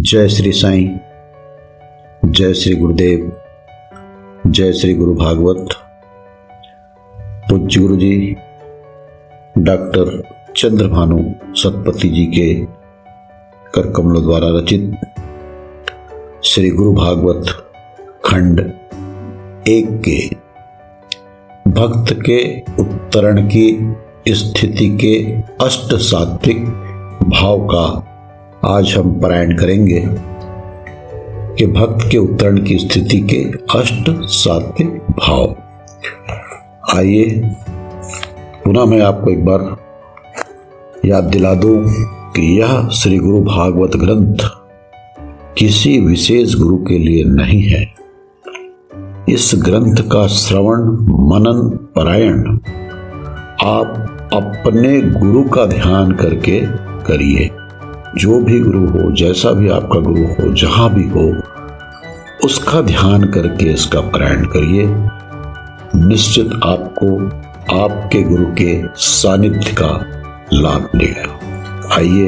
जय श्री साईं, जय श्री गुरुदेव, जय श्री गुरु भागवत। पूज्य गुरु जी डॉक्टर चंद्रभानु सतपति जी के कर कमलों द्वारा रचित श्री गुरु भागवत खंड 1 के भक्त के उत्तरण की स्थिति के अष्ट सात्विक भाव का आज हम पारायण करेंगे कि भक्त के उत्तरण की स्थिति के अष्ट सात्विक भाव। आइए पुनः मैं आपको एक बार याद दिला दूं कि यह श्री गुरु भागवत ग्रंथ किसी विशेष गुरु के लिए नहीं है। इस ग्रंथ का श्रवण मनन पारायण आप अपने गुरु का ध्यान करके करिए। जो भी गुरु हो, जैसा भी आपका गुरु हो, जहां भी हो, उसका ध्यान करके इसका पारायण करिए। निश्चित आपको आपके गुरु के सानिध्य का लाभ मिलेगा। आइए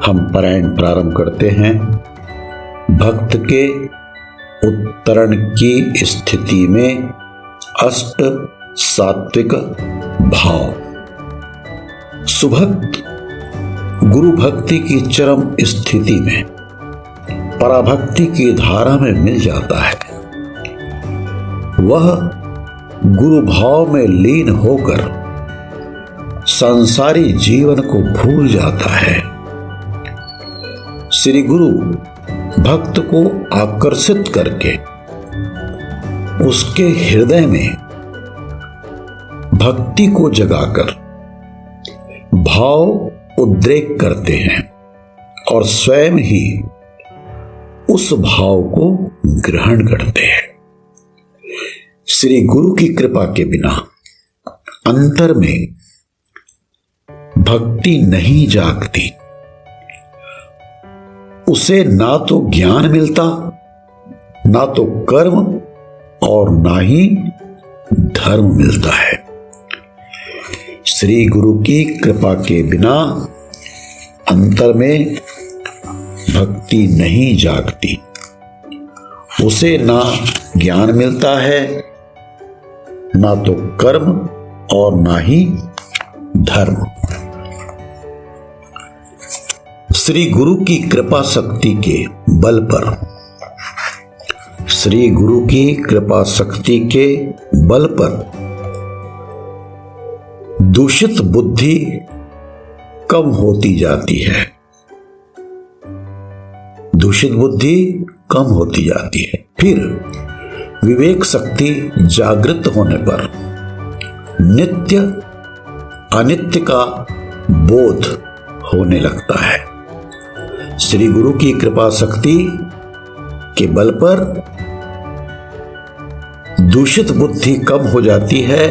हम पारायण प्रारंभ करते हैं। भक्त के उत्तरण की स्थिति में अष्ट सात्विक भाव। सुभक्त गुरु भक्ति की चरम स्थिति में पराभक्ति की धारा में मिल जाता है। वह गुरु भाव में लीन होकर संसारी जीवन को भूल जाता है। श्री गुरु भक्त को आकर्षित करके उसके हृदय में भक्ति को जगाकर भाव उद्रेक करते हैं और स्वयं ही उस भाव को ग्रहण करते हैं। श्री गुरु की कृपा के बिना अंतर में भक्ति नहीं जागती। उसे ना तो ज्ञान मिलता, ना तो कर्म और ना ही धर्म मिलता है। श्री गुरु की कृपा के बिना अंतर में भक्ति नहीं जागती। उसे ना ज्ञान मिलता है, ना तो कर्म और ना ही धर्म। श्री गुरु की कृपा शक्ति के बल पर, श्री गुरु की कृपा शक्ति के बल पर दूषित बुद्धि कम होती जाती है। दूषित बुद्धि कम होती जाती है। फिर विवेक शक्ति जागृत होने पर नित्य अनित्य का बोध होने लगता है। श्री गुरु की कृपा शक्ति के बल पर दूषित बुद्धि कम हो जाती है।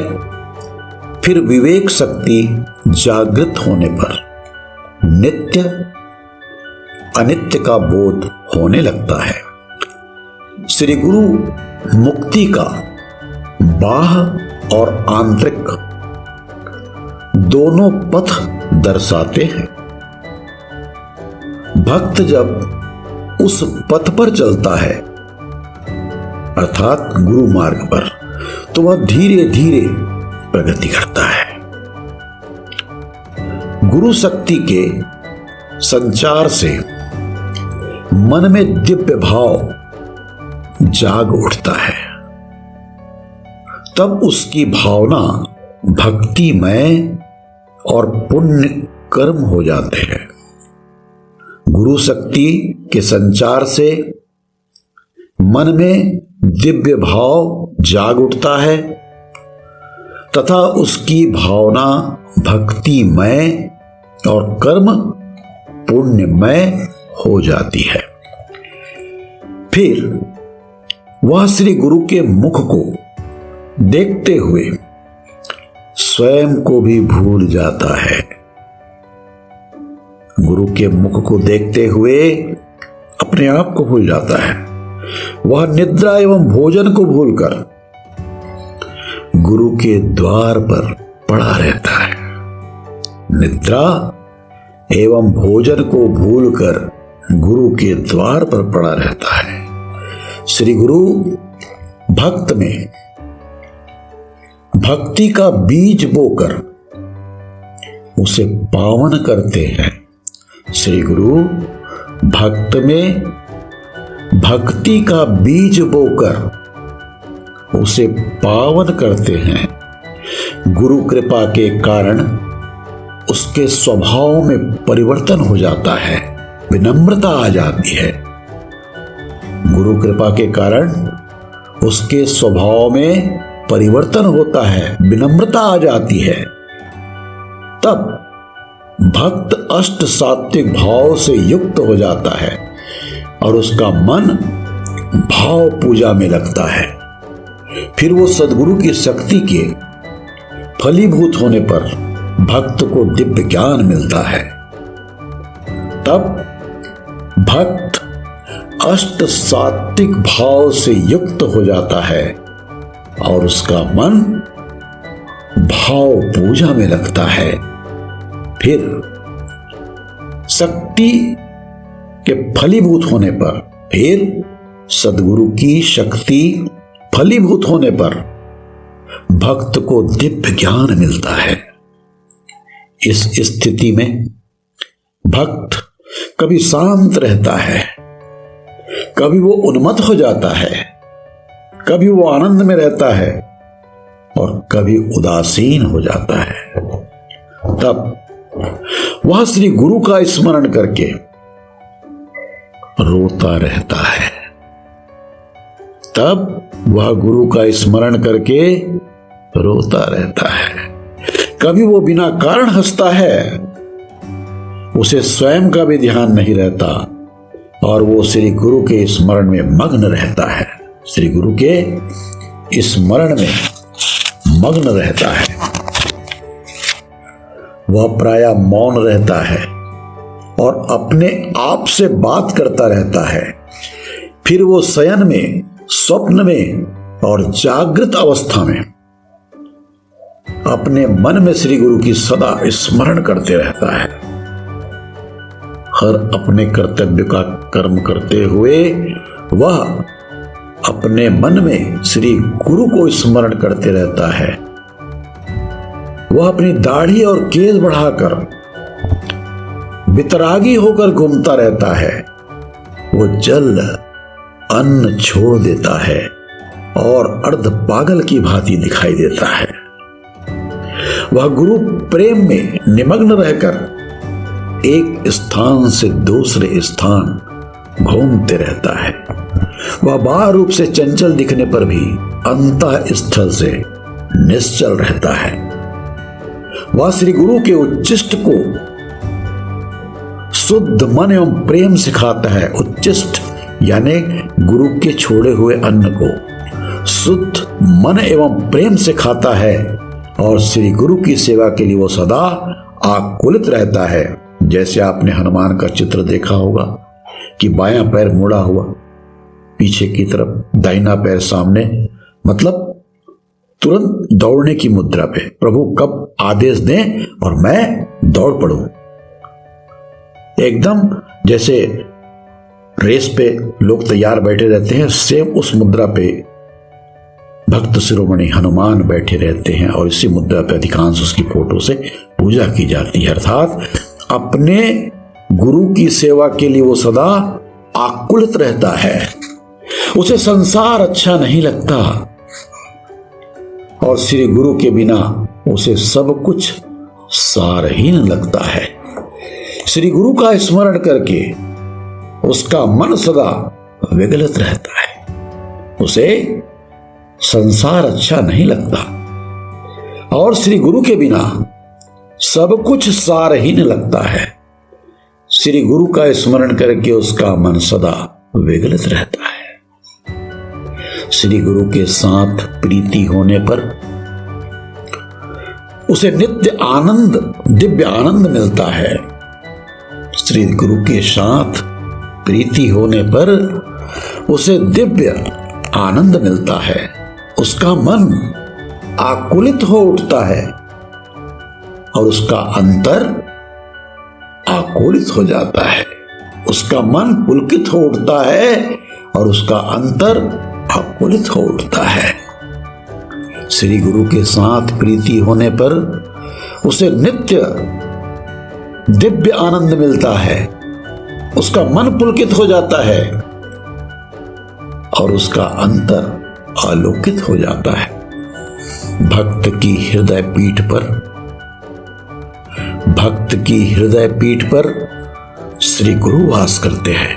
फिर विवेक शक्ति जागृत होने पर नित्य अनित्य का बोध होने लगता है। श्री गुरु मुक्ति का बाह्य और आंतरिक दोनों पथ दर्शाते हैं। भक्त जब उस पथ पर चलता है अर्थात गुरु मार्ग पर, तो वह धीरे धीरे प्रगति करता है। गुरु शक्ति के संचार से मन में दिव्य भाव जाग उठता है। तब उसकी भावना भक्तिमय और पुण्य कर्म हो जाते हैं। गुरु शक्ति के संचार से मन में दिव्य भाव जाग उठता है तथा उसकी भावना भक्तिमय और कर्म पुण्यमय हो जाती है। फिर वह श्री गुरु के मुख को देखते हुए स्वयं को भी भूल जाता है। गुरु के मुख को देखते हुए अपने आप को भूल जाता है। वह निद्रा एवं भोजन को भूलकर गुरु के द्वार पर पड़ा रहता है। निद्रा एवं भोजन को भूलकर गुरु के द्वार पर पड़ा रहता है। श्री गुरु भक्त में भक्ति का बीज बोकर उसे पावन करते हैं। श्री गुरु भक्त में भक्ति का बीज बोकर उसे पावन करते हैं। गुरु कृपा के कारण उसके स्वभाव में परिवर्तन हो जाता है, विनम्रता आ जाती है। गुरु कृपा के कारण उसके स्वभाव में परिवर्तन होता है, विनम्रता आ जाती है। तब भक्त अष्ट सात्विक भाव से युक्त हो जाता है और उसका मन भाव पूजा में लगता है। फिर वो सद्गुरु की शक्ति के फलीभूत होने पर भक्त को दिव्य ज्ञान मिलता है। तब भक्त अष्ट सात्विक भाव से युक्त हो जाता है और उसका मन भाव पूजा में लगता है। फिर शक्ति के फलीभूत होने पर, फिर सद्गुरु की शक्ति फलीभूत होने पर भक्त को दिव्य ज्ञान मिलता है। इस स्थिति में भक्त कभी शांत रहता है, कभी वो उन्मत्त हो जाता है, कभी वो आनंद में रहता है और कभी उदासीन हो जाता है। तब वह श्री गुरु का स्मरण करके रोता रहता है। तब वह गुरु का स्मरण करके रोता रहता है। कभी वो बिना कारण हंसता है, उसे स्वयं का भी ध्यान नहीं रहता और वो श्री गुरु के स्मरण में मग्न रहता है। श्री गुरु के स्मरण में मग्न रहता है। वह प्रायः मौन रहता है और अपने आप से बात करता रहता है। फिर वो शयन में, स्वप्न में और जागृत अवस्था में अपने मन में श्री गुरु की सदा स्मरण करते रहता है। हर अपने कर्तव्य का कर्म करते हुए वह अपने मन में श्री गुरु को स्मरण करते रहता है। वह अपनी दाढ़ी और केस बढ़ाकर वितरागी होकर घूमता रहता है। वो जल अन्न छोड़ देता है और अर्ध पागल की भांति दिखाई देता है। वह गुरु प्रेम में निमग्न रहकर एक स्थान से दूसरे स्थान घूमते रहता है। वह बाह्य रूप से चंचल दिखने पर भी अंतः स्थल से निश्चल रहता है। वह श्री गुरु के उच्चिष्ट को शुद्ध मन एवं प्रेम सिखाता है। उच्चिष्ट यानी गुरु के छोड़े हुए अन्न को शुद्ध मन एवं प्रेम से खाता है और श्री गुरु की सेवा के लिए वो सदा आकुलित रहता है। जैसे आपने हनुमान का चित्र देखा होगा कि बायां पैर मुड़ा हुआ पीछे की तरफ, दाहिना पैर सामने, मतलब तुरंत दौड़ने की मुद्रा पे, प्रभु कब आदेश दें और मैं दौड़ पड़ूं। एकदम जैसे रेस पे लोग तैयार बैठे रहते हैं, सेम उस मुद्रा पे भक्त शिरोमणि हनुमान बैठे रहते हैं और इसी मुद्रा पे अधिकांश उसकी फोटो से पूजा की जाती है। अर्थात अपने गुरु की सेवा के लिए वो सदा आकुलित रहता है। उसे संसार अच्छा नहीं लगता और श्री गुरु के बिना उसे सब कुछ सारहीन लगता है। श्री गुरु का स्मरण करके उसका मन सदा विगलित रहता है। उसे संसार अच्छा नहीं लगता और श्री गुरु के बिना सब कुछ सारहीन लगता है। श्री गुरु का स्मरण करके उसका मन सदा विगलित रहता है। श्री गुरु के साथ प्रीति होने पर उसे नित्य आनंद, दिव्य आनंद मिलता है। श्री गुरु के साथ प्रीति होने पर उसे दिव्य आनंद मिलता है। उसका मन आकुलित हो उठता है और उसका अंतर आकुलित हो जाता है। उसका मन पुलकित हो उठता है और उसका अंतर आकुलित हो उठता है। श्री गुरु के साथ प्रीति होने पर उसे नित्य दिव्य आनंद मिलता है, उसका मन पुलकित हो जाता है और उसका अंतर आलोकित हो जाता है। भक्त की हृदय पीठ पर श्री गुरु वास करते हैं।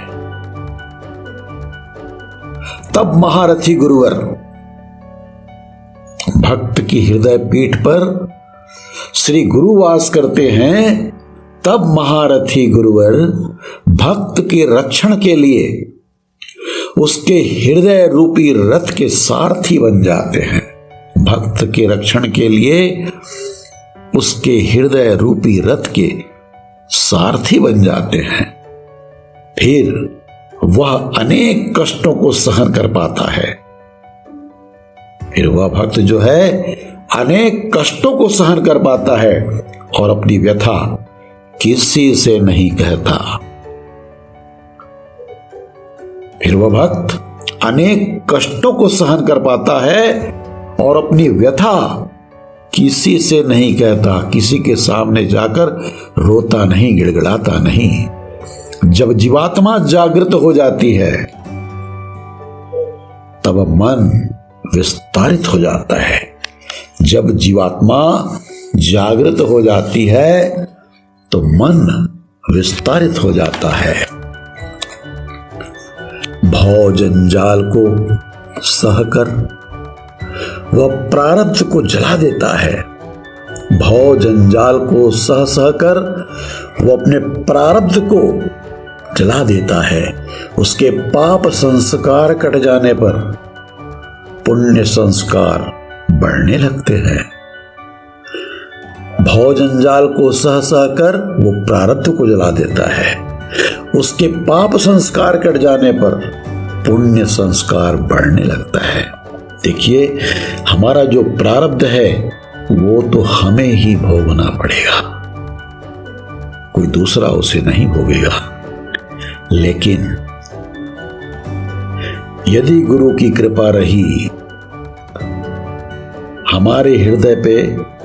तब महारथी गुरुवर, भक्त की हृदय पीठ पर श्री गुरु वास करते हैं, तब महारथी गुरुवर भक्त के रक्षण के लिए उसके हृदय रूपी रथ के सारथी बन जाते हैं। भक्त के रक्षण के लिए उसके हृदय रूपी रथ के सारथी बन जाते हैं। फिर वह अनेक कष्टों को सहन कर पाता है। फिर वह भक्त जो है अनेक कष्टों को सहन कर पाता है और अपनी व्यथा किसी से नहीं कहता। फिर वह भक्त अनेक कष्टों को सहन कर पाता है और अपनी व्यथा किसी से नहीं कहता, किसी के सामने जाकर रोता नहीं, गिड़गिड़ाता नहीं। जब जीवात्मा जागृत हो जाती है तब मन विस्तारित हो जाता है। जब जीवात्मा जागृत हो जाती है तो मन विस्तारित हो जाता है। भव जंजाल को सहकर वह प्रारब्ध को जला देता है। भव जंजाल को सह कर वह अपने प्रारब्ध को जला देता है। उसके पाप संस्कार कट जाने पर पुण्य संस्कार बढ़ने लगते हैं। भव जंजाल को सह कर वो प्रारब्ध को जला देता है। उसके पाप संस्कार कट जाने पर पुण्य संस्कार बढ़ने लगता है। देखिए, हमारा जो प्रारब्ध है वो तो हमें ही भोगना पड़ेगा, कोई दूसरा उसे नहीं भोगेगा। लेकिन यदि गुरु की कृपा रही, हमारे हृदय पे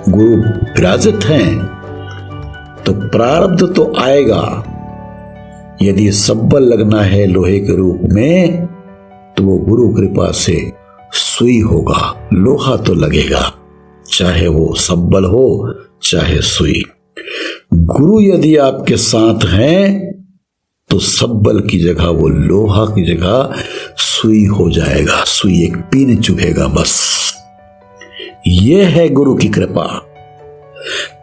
गुरु विराजित हैं, तो प्रारब्ध तो आएगा। यदि सब्बल लगना है लोहे के रूप में तो वो गुरु कृपा से सुई होगा, लोहा तो लगेगा, चाहे वो सब्बल हो चाहे सुई। गुरु यदि आपके साथ हैं तो सब्बल की जगह वो लोहा की जगह सुई हो जाएगा, सुई एक पीन चुभेगा बस। ये है गुरु की कृपा।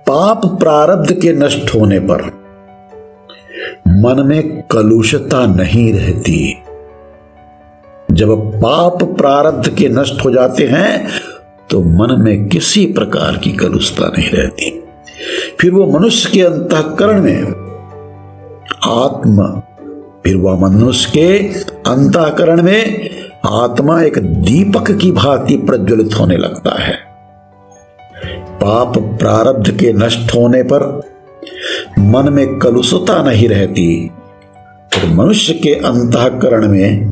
पाप प्रारब्ध के नष्ट होने पर मन में कलुषता नहीं रहती। जब पाप प्रारब्ध के नष्ट हो जाते हैं तो मन में किसी प्रकार की कलुषता नहीं रहती। फिर वो मनुष्य के अंतःकरण में आत्मा एक दीपक की भांति प्रज्वलित होने लगता है। पाप प्रारब्ध के नष्ट होने पर मन में कलुषता नहीं रहती, तो मनुष्य के अंतःकरण में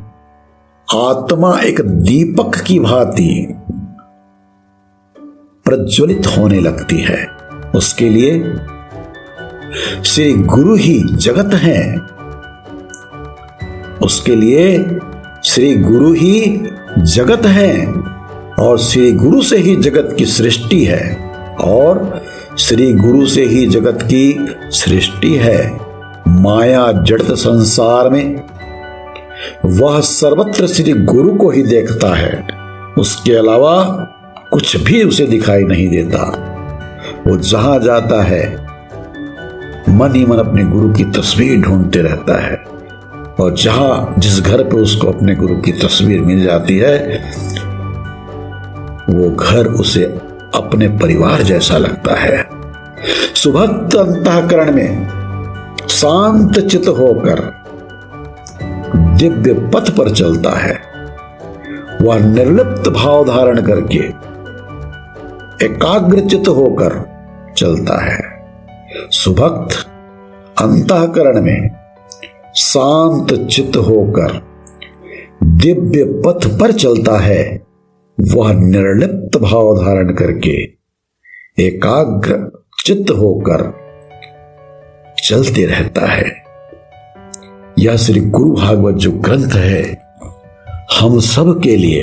आत्मा एक दीपक की भांति प्रज्वलित होने लगती है। उसके लिए श्री गुरु ही जगत हैं। उसके लिए श्री गुरु ही जगत हैं और श्री गुरु से ही जगत की सृष्टि है और श्री गुरु से ही जगत की सृष्टि है। माया जड़त संसार में वह सर्वत्र श्री गुरु को ही देखता है, उसके अलावा कुछ भी उसे दिखाई नहीं देता। वो जहां जाता है मन ही मन अपने गुरु की तस्वीर ढूंढते रहता है और जिस घर पे उसको अपने गुरु की तस्वीर मिल जाती है वो घर उसे अपने परिवार जैसा लगता है। सुभक्त अंतःकरण में शांत चित होकर दिव्य पथ पर चलता है। वह निर्लिप्त भाव धारण करके एकाग्रचित होकर चलता है। सुभक्त अंतःकरण में शांत चित्त होकर दिव्य पथ पर चलता है, वह निर्लिप्त भाव धारण करके एकाग्र चित्त होकर चलते रहता है। यह श्री गुरु भागवत जो ग्रंथ है, हम सब के लिए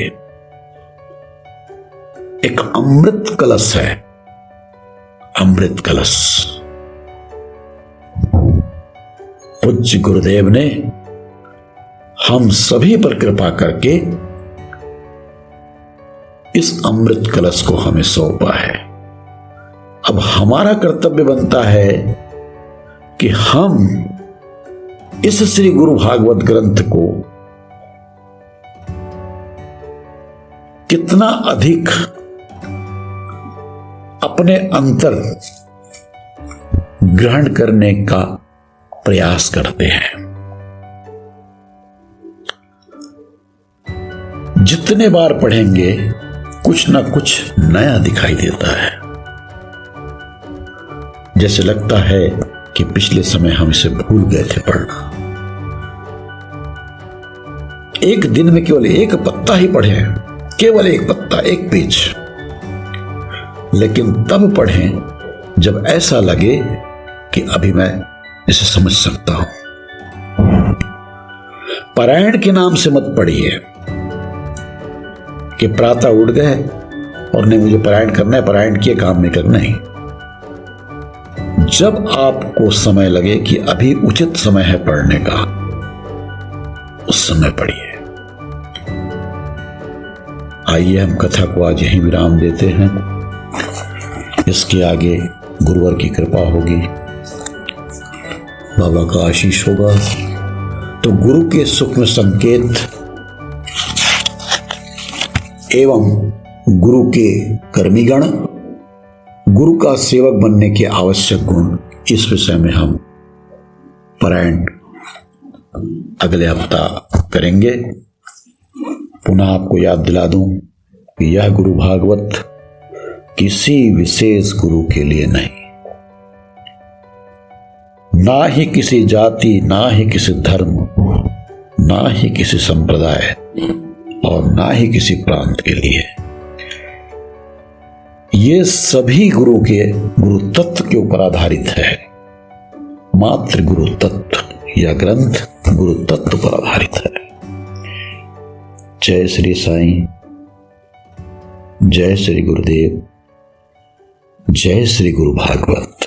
एक अमृत कलश है। अमृत कलश पूज्य गुरुदेव ने हम सभी पर कृपा करके इस अमृत कलश को हमें सौंपा है। अब हमारा कर्तव्य बनता है कि हम इस श्री गुरु भागवत ग्रंथ को कितना अधिक अपने अंतर ग्रहण करने का प्रयास करते हैं। जितने बार पढ़ेंगे कुछ ना कुछ नया दिखाई देता है। जैसे लगता है कि पिछले समय हम इसे भूल गए थे पढ़ना। एक दिन में केवल एक पत्ता ही पढ़ें, केवल एक पत्ता, एक पेज, लेकिन तब पढ़ें जब ऐसा लगे कि अभी मैं इसे समझ सकता हूं। पारायण के नाम से मत पढ़िए कि प्रातः उठ गए और नहीं मुझे पारायण करना है, पारायण किए काम नहीं करना है। जब आपको समय लगे कि अभी उचित समय है पढ़ने का, उस समय पढ़िए। आइए हम कथा को आज यहीं विराम देते हैं। इसके आगे गुरुवर की कृपा होगी, बाबा का आशीष होगा, तो गुरु के सूक्ष्म संकेत एवं गुरु के कर्मीगण, गुरु का सेवक बनने के आवश्यक गुण, इस विषय में हम पारायण अगले हफ्ता करेंगे। पुनः आपको याद दिला दूं कि यह गुरु भागवत किसी विशेष गुरु के लिए नहीं, ना ही किसी जाति, ना ही किसी धर्म, ना ही किसी संप्रदाय और ना ही किसी प्रांत के लिए। ये सभी गुरु तत्व के ऊपर आधारित है। मात्र गुरु तत्व, यह ग्रंथ गुरु तत्व पर आधारित है। जय श्री साईं, जय श्री गुरुदेव, जय श्री गुरु भागवत।